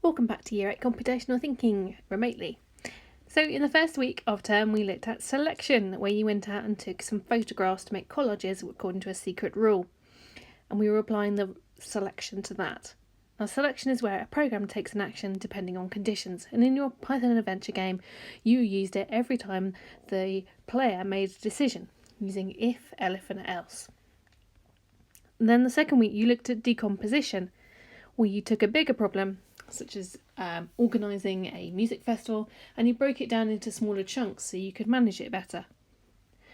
Welcome back to Year 8 Computational Thinking remotely. So in the first week of term we looked at selection, where you went out and took some photographs to make collages according to a secret rule. And we were applying the selection to that. Now selection is where a program takes an action depending on conditions, and in your Python adventure game you used it every time the player made a decision, using if, elif and else. And then the second week you looked at decomposition, where you took a bigger problem, such as organising a music festival, and you broke it down into smaller chunks so you could manage it better.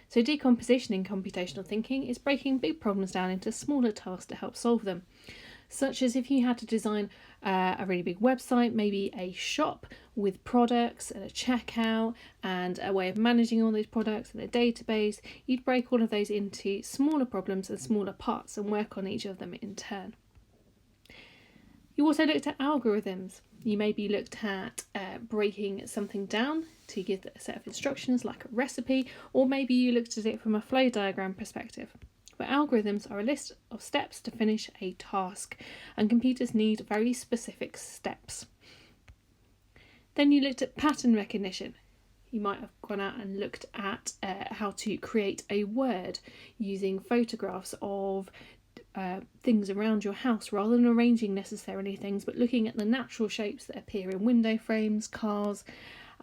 So decomposition in computational thinking is breaking big problems down into smaller tasks to help solve them, such as if you had to design a really big website, maybe a shop with products and a checkout and a way of managing all those products and a database. You'd break all of those into smaller problems and smaller parts and work on each of them in turn. You also looked at algorithms. You maybe looked at breaking something down to give a set of instructions like a recipe, or maybe you looked at it from a flow diagram perspective. But algorithms are a list of steps to finish a task, and computers need very specific steps. Then you looked at pattern recognition. You might have gone out and looked at how to create a word using photographs of things around your house, rather than arranging necessarily things, but looking at the natural shapes that appear in window frames, cars,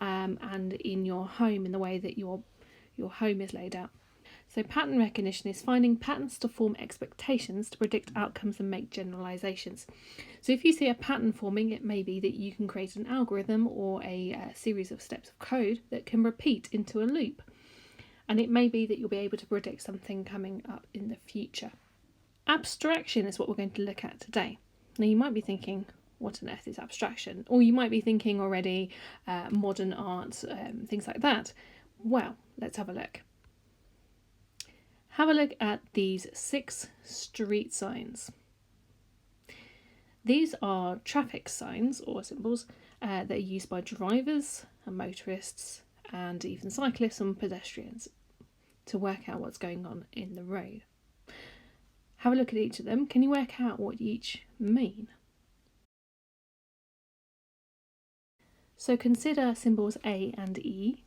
and in your home, in the way that your home is laid out. So pattern recognition is finding patterns to form expectations to predict outcomes and make generalizations. So if you see a pattern forming, it may be that you can create an algorithm or a series of steps of code that can repeat into a loop. And it may be that you'll be able to predict something coming up in the future. Abstraction is what we're going to look at today. Now you might be thinking, what on earth is abstraction? Or you might be thinking already modern art, things like that. Well, let's have a look. Have a look at these 6 street signs. These are traffic signs or symbols that are used by drivers and motorists and even cyclists and pedestrians to work out what's going on in the road. Have a look at each of them. Can you work out what each mean? So consider symbols A and E.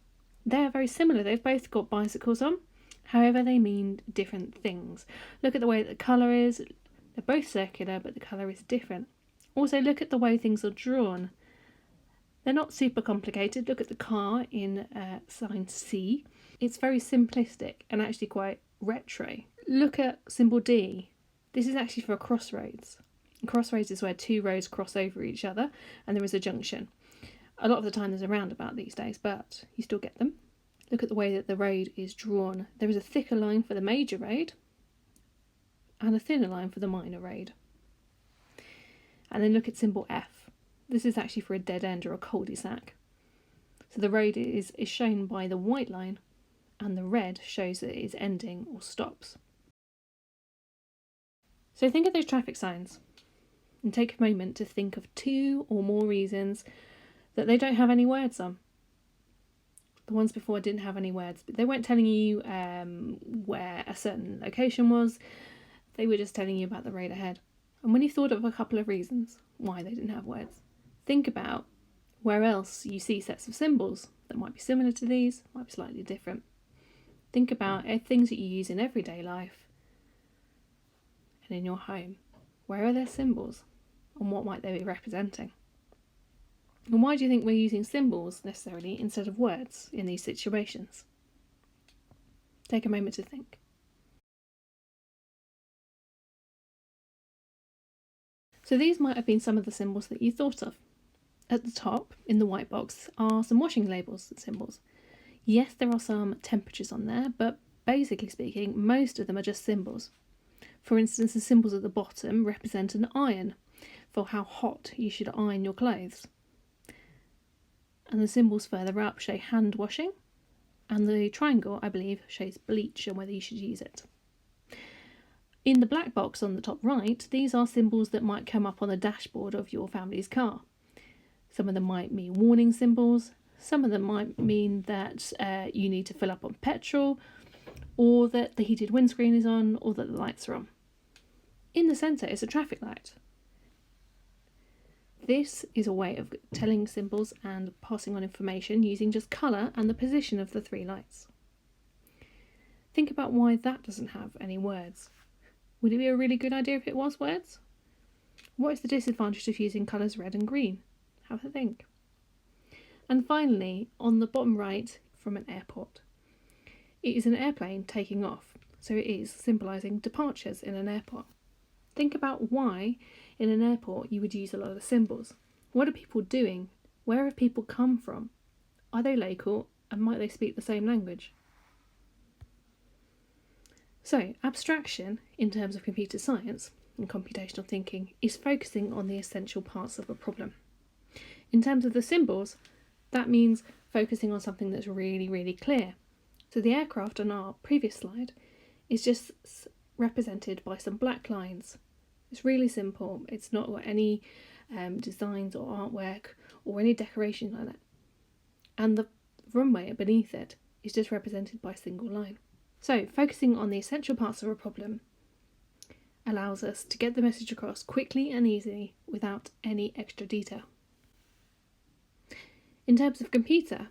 They are very similar. They've both got bicycles on. However, they mean different things. Look at the way that the colour is. They're both circular, but the colour is different. Also, look at the way things are drawn. They're not super complicated. Look at the car in sign C. It's very simplistic and actually quite retro. Look at symbol D. This is actually for a crossroads. A crossroads is where 2 roads cross over each other and there is a junction. A lot of the time there's a roundabout these days, but you still get them. Look at the way that the road is drawn. There is a thicker line for the major road and a thinner line for the minor road. And then look at symbol F. This is actually for a dead end or a cul-de-sac. So the road is shown by the white line, and the red shows that it is ending or stops. So think of those traffic signs and take a moment to think of 2 or more reasons that they don't have any words on. The ones before didn't have any words, but they weren't telling you where a certain location was. They were just telling you about the road ahead. And when you've thought of a couple of reasons why they didn't have words, think about where else you see sets of symbols that might be similar to these, might be slightly different. Think about things that you use in everyday life and in your home. Where are their symbols and what might they be representing? And why do you think we're using symbols necessarily instead of words in these situations? Take a moment to think. So these might have been some of the symbols that you thought of. At the top, in the white box, are some washing labels and symbols. Yes, there are some temperatures on there, but basically speaking, most of them are just symbols. For instance, the symbols at the bottom represent an iron for how hot you should iron your clothes. And the symbols further up show hand washing, and the triangle, I believe, shows bleach and whether you should use it. In the black box on the top right, these are symbols that might come up on the dashboard of your family's car. Some of them might mean warning symbols, some of them might mean that you need to fill up on petrol, or that the heated windscreen is on, or that the lights are on. In the centre is a traffic light. This is a way of telling symbols and passing on information using just colour and the position of the three lights. Think about why that doesn't have any words. Would it be a really good idea if it was words? What is the disadvantage of using colours red and green? Have a think. And finally, on the bottom right, from an airport. It is an airplane taking off, so it is symbolising departures in an airport. Think about why in an airport you would use a lot of symbols. What are people doing? Where have people come from? Are they local, and might they speak the same language? So, abstraction, in terms of computer science and computational thinking, is focusing on the essential parts of a problem. In terms of the symbols, that means focusing on something that's really, really clear. So the aircraft on our previous slide is just represented by some black lines. It's really simple. It's not got any designs or artwork or any decoration like that. And the runway beneath it is just represented by a single line. So focusing on the essential parts of a problem allows us to get the message across quickly and easily without any extra detail. In terms of computer,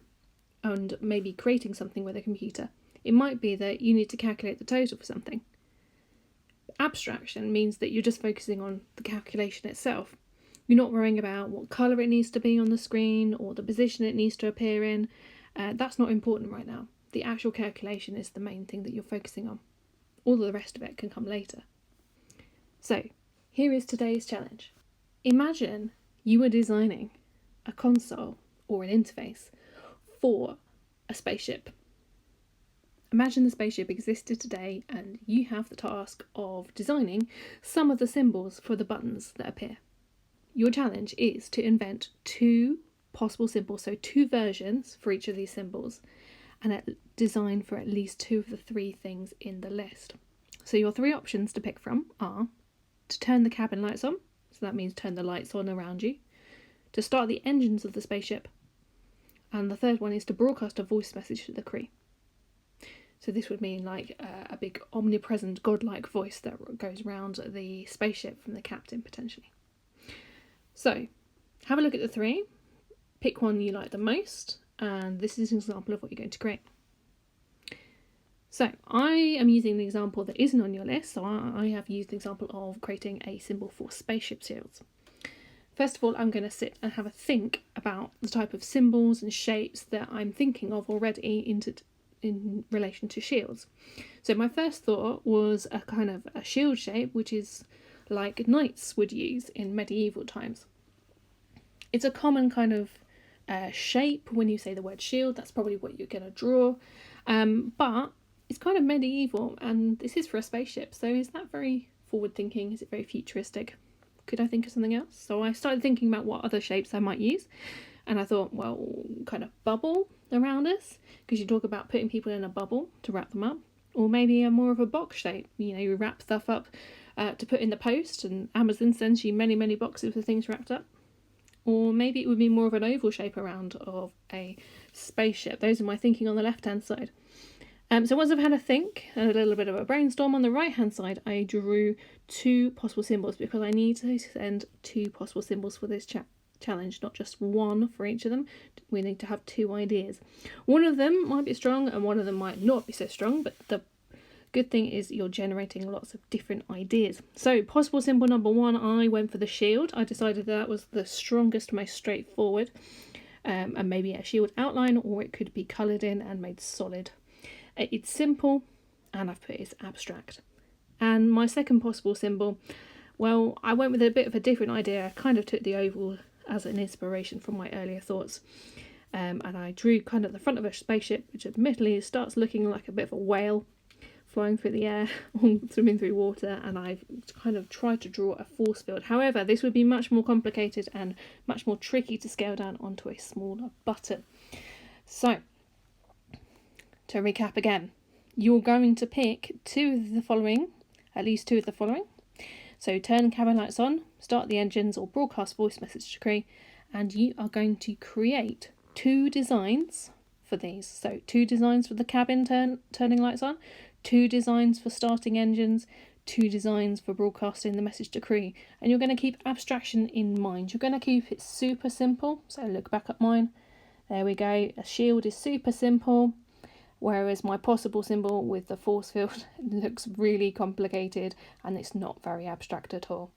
and maybe creating something with a computer, it might be that you need to calculate the total for something. Abstraction means that you're just focusing on the calculation itself. You're not worrying about what colour it needs to be on the screen or the position it needs to appear in. That's not important right now. The actual calculation is the main thing that you're focusing on. All the rest of it can come later. So, here is today's challenge. Imagine you were designing a console or an interface for a spaceship. Imagine the spaceship existed today and you have the task of designing some of the symbols for the buttons that appear. Your challenge is to invent 2 possible symbols, so 2 versions for each of these symbols, and design for at least 2 of the 3 things in the list. So your 3 options to pick from are to turn the cabin lights on, so that means turn the lights on around you, to start the engines of the spaceship, and the third one is to broadcast a voice message to the crew. So this would mean like a big omnipresent godlike voice that goes around the spaceship from the captain potentially. So have a look at the 3, pick one you like the most, and this is an example of what you're going to create. So I am using the example that isn't on your list, so I have used the example of creating a symbol for spaceship shields. First of all, I'm going to sit and have a think about the type of symbols and shapes that I'm thinking of already in relation to shields. So my first thought was a kind of a shield shape, which is like knights would use in medieval times. It's a common kind of shape when you say the word shield. That's probably what you're going to draw. But it's kind of medieval, and this is for a spaceship. So is that very forward thinking? Is it very futuristic? Could I think of something else? So I started thinking about what other shapes I might use. And I thought, well, kind of bubble around us, because you talk about putting people in a bubble to wrap them up. Or maybe a more of a box shape. You know, you wrap stuff up to put in the post, and Amazon sends you many, many boxes with things wrapped up. Or maybe it would be more of an oval shape around of a spaceship. Those are my thinking on the left-hand side. So once I've had a think and a little bit of a brainstorm on the right-hand side, I drew 2 possible symbols because I need to send 2 possible symbols for this challenge, not just one for each of them. We need to have 2 ideas. One of them might be strong and one of them might not be so strong, but the good thing is you're generating lots of different ideas. So possible symbol number 1, I went for the shield. I decided that was the strongest, most straightforward, and maybe a shield outline, or it could be coloured in and made solid. It's simple, and I've put it's abstract. And my second possible symbol, well, I went with a bit of a different idea. I kind of took the oval as an inspiration from my earlier thoughts. And I drew kind of the front of a spaceship, which admittedly starts looking like a bit of a whale flying through the air or swimming through water, and I've kind of tried to draw a force field. However, this would be much more complicated and much more tricky to scale down onto a smaller button. So, to recap again, you're going to pick 2 of the following, at least 2 of the following. So turn cabin lights on, start the engines, or broadcast voice message to crew, and you are going to create 2 designs for these. So 2 designs for the cabin turning lights on, 2 designs for starting engines, two designs for broadcasting the message decree, and you're going to keep abstraction in mind. You're going to keep it super simple. So look back at mine. There we go. A shield is super simple, whereas my possible symbol with the force field looks really complicated and it's not very abstract at all.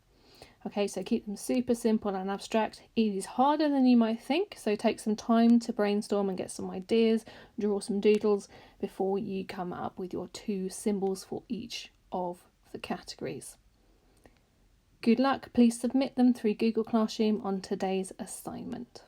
Okay, so keep them super simple and abstract. It is harder than you might think, so take some time to brainstorm and get some ideas, draw some doodles before you come up with your two symbols for each of the categories. Good luck. Please submit them through Google Classroom on today's assignment.